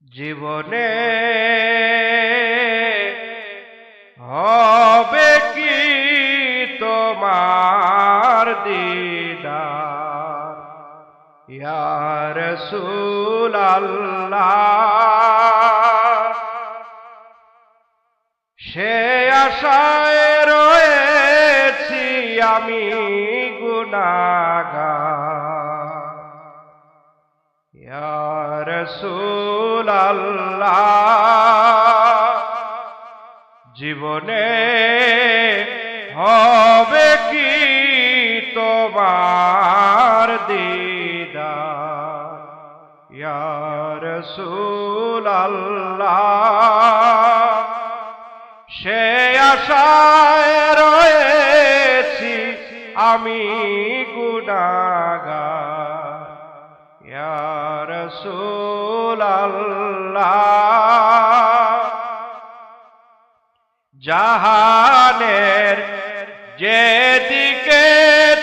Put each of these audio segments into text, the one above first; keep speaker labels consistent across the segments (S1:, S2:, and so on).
S1: জীবনে হবে কি তোমার দিদার ইয়া রাসূল আল্লাহ। সে আশায় রয়েছি আমি গুনাহগার ইয়া রাসূল আল্লাহ। জীবনে হবে কি তোমার দিদার ইয়া রাসূল আল্লাহ। সে আশায় রয়েছি আমি গুনাহগার ইয়া রাসূল আল্লাহ। জাহানের যেদিকে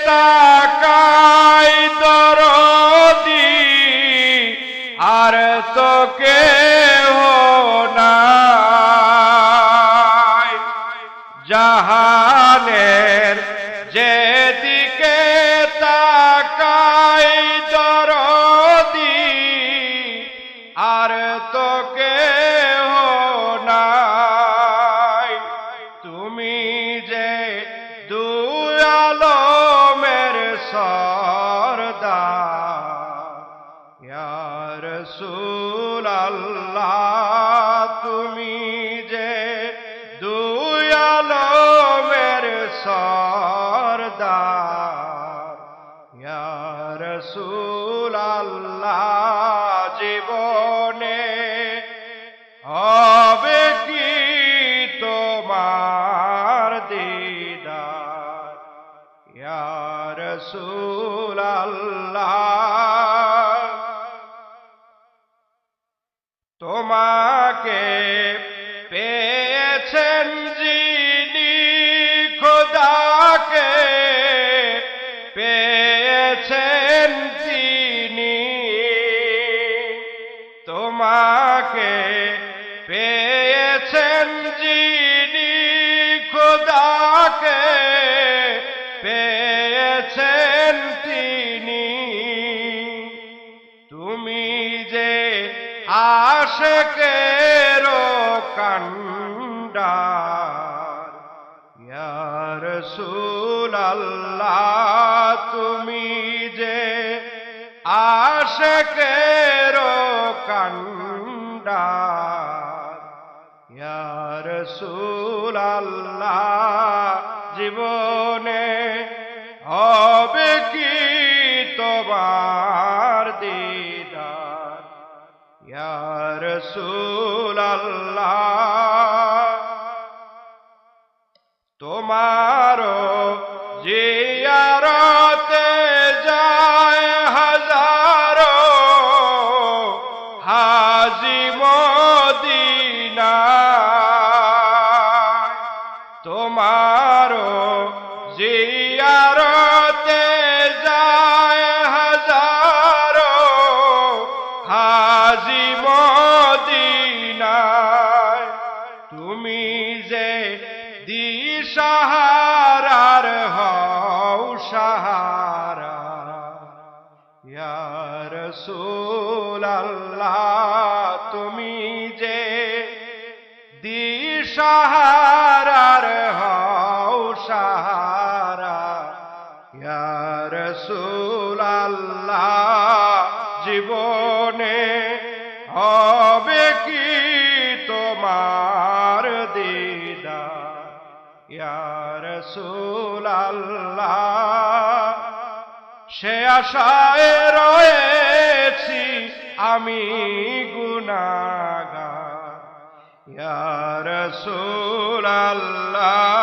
S1: তাকাই দরদি আর তো কেহ নাই। জাহানের যেদিকে তাকাই দরদি আর তো কেহ নাই। তুমি যে দুই আলমের সরদার ইয়া রাসূল আল্লাহ। তুমি যে দুই আলমের সরদার ইয়া রাসূল আল্লাহ। জীবনে হবে কি তোমার দিদার ইয়া রাসূল আল্লাহ। তোমাকে পেয়েছেন যিনি খোদাকে পেয়েছেন তিনি। তোমাকে পেয়েছেন যিনি খোদাকে পেয়েছেন তিনি। তুমি যে আশিকের কান্ডার ইয়া রাসূল আল্লাহ। তুমি যে আশিকের কান্ডার ইয়া রাসূল আল্লাহ। জীবনে হবে কি তোমার দিদার ইয়া রাসূল আল্লাহ। তোমারও জিয়ারতে যায় হাজারো হাজি মদিনায়। তোমারও জিয়ারতে যায় হাজারো হাজি মদিনায়। তুমি যে দিশাহারার হও সাহারা ইয়া রাসূল আল্লাহ। তুমি যে দিশাহারার হও সাহারা ইয়া রাসূল আল্লাহ। জীবনে হবে কি তোমার দিদার ইয়া রাসূল আল্লাহ। সে আশায় রয়েছি আমি গুনাহগার ইয়া রাসূল আল্লাহ।